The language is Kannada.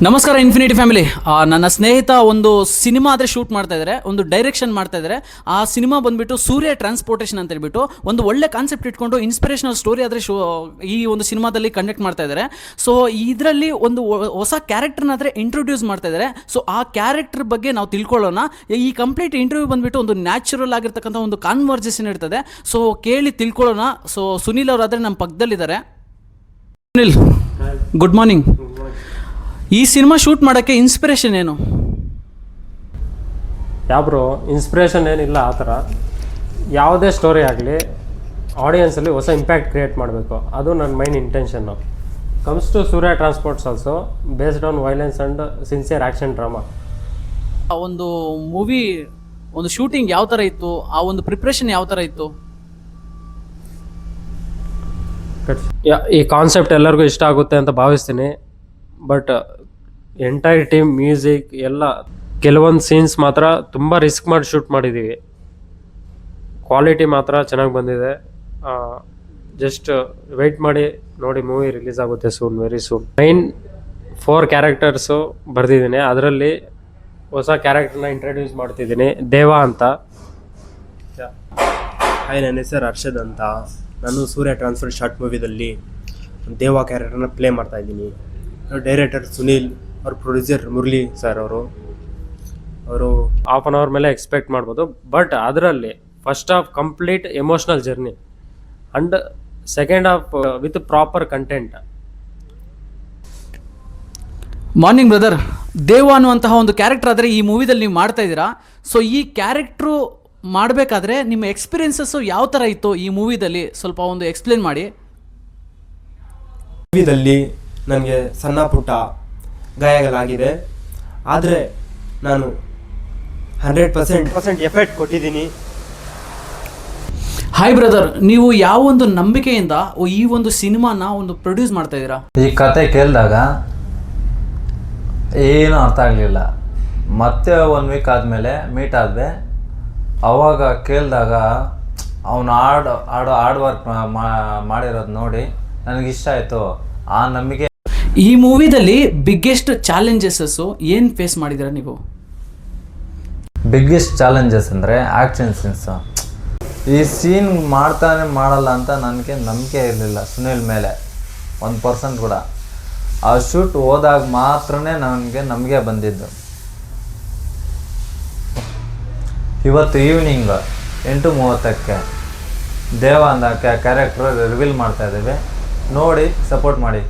ನಮಸ್ಕಾರ ಇನ್ಫಿನಿಟಿ ಫ್ಯಾಮಿಲಿ. ನನ್ನ ಸ್ನೇಹಿತ ಒಂದು ಸಿನಿಮಾ ಆದರೆ ಶೂಟ್ ಮಾಡ್ತಾ ಇದ್ದಾರೆ, ಒಂದು ಡೈರೆಕ್ಷನ್ ಮಾಡ್ತಾ ಇದ್ದಾರೆ. ಆ ಸಿನಿಮಾ ಬಂದುಬಿಟ್ಟು ಸೂರ್ಯ ಟ್ರಾನ್ಸ್ಪೋರ್ಟೇಷನ್ ಅಂತ ಹೇಳ್ಬಿಟ್ಟು ಒಂದು ಒಳ್ಳೆ ಕಾನ್ಸೆಪ್ಟ್ ಇಟ್ಕೊಂಡು ಇನ್ಸ್ಪಿರೇಷನಲ್ ಸ್ಟೋರಿ ಆದರೆ ಈ ಒಂದು ಸಿನಿಮಾದಲ್ಲಿ ಕಂಡಕ್ಟ್ ಮಾಡ್ತಾ ಇದ್ದಾರೆ. ಸೊ ಇದರಲ್ಲಿ ಒಂದು ಹೊಸ ಕ್ಯಾರೆಕ್ಟರ್ನಾದರೆ ಇಂಟ್ರೊಡ್ಯೂಸ್ ಮಾಡ್ತಾ ಇದ್ದಾರೆ. ಸೊ ಆ ಕ್ಯಾರೆಕ್ಟರ್ ಬಗ್ಗೆ ನಾವು ತಿಳ್ಕೊಳ್ಳೋಣ. ಈ ಕಂಪ್ಲೀಟ್ ಇಂಟರ್ವ್ಯೂ ಬಂದುಬಿಟ್ಟು ಒಂದು ನ್ಯಾಚುರಲ್ ಆಗಿರ್ತಕ್ಕಂಥ ಒಂದು ಕಾನ್ವರ್ಸೇಷನ್ ಇರ್ತದೆ. ಸೊ ಕೇಳಿ ತಿಳ್ಕೊಳ್ಳೋಣ. ಸೊ ಸುನೀಲ್ ಅವರಾದರೆ ನಮ್ಮ ಪಕ್ಕದಲ್ಲಿದ್ದಾರೆ. Sunil, good morning. ಈ ಸಿನಿಮಾ ಶೂಟ್ ಮಾಡೋಕ್ಕೆ ಇನ್ಸ್ಪಿರೇಷನ್ ಏನು? ಬ್ರೋ ಇನ್ಸ್ಪಿರೇಷನ್ ಏನಿಲ್ಲ. ಆ ಥರ ಯಾವುದೇ ಸ್ಟೋರಿ ಆಗಲಿ ಆಡಿಯನ್ಸಲ್ಲಿ ಹೊಸ ಇಂಪ್ಯಾಕ್ಟ್ ಕ್ರಿಯೇಟ್ ಮಾಡಬೇಕು, ಅದು ನನ್ನ main intention. Comes to Surya transports also based on violence and sincere action drama. ಆ ಒಂದು ಮೂವಿ ಒಂದು ಶೂಟಿಂಗ್ ಯಾವ ಥರ ಇತ್ತು, ಆ ಒಂದು ಪ್ರಿಪ್ರೇಷನ್ ಯಾವ ಥರ ಇತ್ತು? ಈ ಕಾನ್ಸೆಪ್ಟ್ ಎಲ್ಲರಿಗೂ ಇಷ್ಟ ಆಗುತ್ತೆ ಅಂತ ಭಾವಿಸ್ತೀನಿ. ಬಟ್ ಎಂಟೈರ್ ಟೀಮ್, ಮ್ಯೂಸಿಕ್ ಎಲ್ಲ, ಕೆಲವೊಂದು ಸೀನ್ಸ್ ಮಾತ್ರ ತುಂಬ ರಿಸ್ಕ್ ಮಾಡಿ ಶೂಟ್ ಮಾಡಿದ್ದೀವಿ. ಕ್ವಾಲಿಟಿ ಮಾತ್ರ ಚೆನ್ನಾಗಿ ಬಂದಿದೆ. ಜಸ್ಟ್ ವೆಯ್ಟ್ ಮಾಡಿ ನೋಡಿ, ಮೂವಿ ರಿಲೀಸ್ ಆಗುತ್ತೆ ಸೂನ್, ವೆರಿ ಸೂನ್. 4 ಕ್ಯಾರೆಕ್ಟರ್ಸು ಬರೆದಿದ್ದೀನಿ. ಅದರಲ್ಲಿ ಹೊಸ ಕ್ಯಾರೆಕ್ಟರ್ನ ಇಂಟ್ರಡ್ಯೂಸ್ ಮಾಡ್ತಿದ್ದೀನಿ, ದೇವಾ ಅಂತ. ಹಾಯ್, ನನ್ನ ಹೆಸರು ಅರ್ಷದ್ ಅಂತ. ನಾನು ಸೂರ್ಯ ಟ್ರಾನ್ಸ್ಫರ್ ಶಾರ್ಟ್ ಮೂವಿದಲ್ಲಿ ದೇವಾ ಕ್ಯಾರೆಕ್ಟರ್ನ ಪ್ಲೇ ಮಾಡ್ತಾಯಿದ್ದೀನಿ. ಡೈರೆಕ್ಟರ್ ಸುನೀಲ್, ಅವ್ರ ಪ್ರೊಡ್ಯೂಸರ್ ಮುರಳಿ ಸರ್. ಅವರು ಹಾಫ್ ಆನ್ ಅವರ್ ಮೇಲೆ ಎಕ್ಸ್ಪೆಕ್ಟ್ ಮಾಡ್ಬೋದು. ಬಟ್ ಅದರಲ್ಲಿ first half complete emotional journey and second half with proper content. Morning brother, ದೇವ ಅನ್ನುವಂತಹ ಒಂದು ಕ್ಯಾರೆಕ್ಟರ್ ಆದರೆ ಈ ಮೂವಿದಲ್ಲಿ ನೀವು ಮಾಡ್ತಾ ಇದ್ದೀರಾ. ಸೊ ಈ ಕ್ಯಾರೆಕ್ಟ್ರು ಮಾಡಬೇಕಾದ್ರೆ ನಿಮ್ಮ ಎಕ್ಸ್ಪೀರಿಯನ್ಸಸ್ಸು ಯಾವ ಥರ ಇತ್ತು ಈ ಮೂವಿದಲ್ಲಿ, ಸ್ವಲ್ಪ ಒಂದು ಎಕ್ಸ್ಪ್ಲೇನ್ ಮಾಡಿ. ಮೂವಿದಲ್ಲಿ ನನಗೆ ಸಣ್ಣ ಪುಟ್ಟ ಗಾಯಗಳಾಗಿದೆ, ಆದರೆ ನಾನು 100% ಎಫರ್ಟ್ ಕೊಟ್ಟಿದ್ದೀನಿ. ಹಾಯ್ ಬ್ರದರ್, ನೀವು ಯಾವ ಒಂದು ನಂಬಿಕೆಯಿಂದ ಈ ಒಂದು ಸಿನಿಮಾನ ಒಂದು ಪ್ರೊಡ್ಯೂಸ್ ಮಾಡ್ತಾ ಇದ್ದೀರಾ? ಈ ಕತೆ ಕೇಳಿದಾಗ ಏನೂ ಅರ್ಥ ಆಗಲಿಲ್ಲ. ಮತ್ತೆ 1 ವೀಕ್ ಆದಮೇಲೆ ಮೀಟ್ ಆದ್ವಿ. ಅವಾಗ ಕೇಳಿದಾಗ ಅವನು ಹಾರ್ಡ್ ವರ್ಕ್ ಮಾಡಿರೋದು ನೋಡಿ ನನಗಿಷ್ಟ ಆಯಿತು. ಆ ನಂಬಿಕೆ. ಈ ಮೂವಿದಲ್ಲಿ ಬಿಗ್ಗೆಸ್ಟ್ ಚಾಲೆಂಜಸ್ಸು ಏನು ಫೇಸ್ ಮಾಡಿದ್ದೀರಾ ನೀವು? ಬಿಗ್ಗೆಸ್ಟ್ ಚಾಲೆಂಜಸ್ ಅಂದರೆ ಆ್ಯಕ್ಷನ್ ಸೀನ್ಸು. ಈ ಸೀನ್ ಮಾಡಲ್ಲ ಅಂತ ನನಗೆ ನಂಬಿಕೆ ಇರಲಿಲ್ಲ ಸುನೀಲ್ ಮೇಲೆ 1% ಕೂಡ. ಆ ಶೂಟ್ ಹೋದಾಗ ಮಾತ್ರನೇ ನನಗೆ ನಂಬಿಕೆ ಬಂದಿದ್ದು. ಇವತ್ತು ಈವ್ನಿಂಗ್ 8:30ಕ್ಕೆ ದೇವ ಅಂತ ಕ್ಯಾರೆಕ್ಟರ್ ರಿವೀಲ್ ಮಾಡ್ತಾಯಿದ್ದೀವಿ. ನೋಡಿ ಸಪೋರ್ಟ್ ಮಾಡಿ.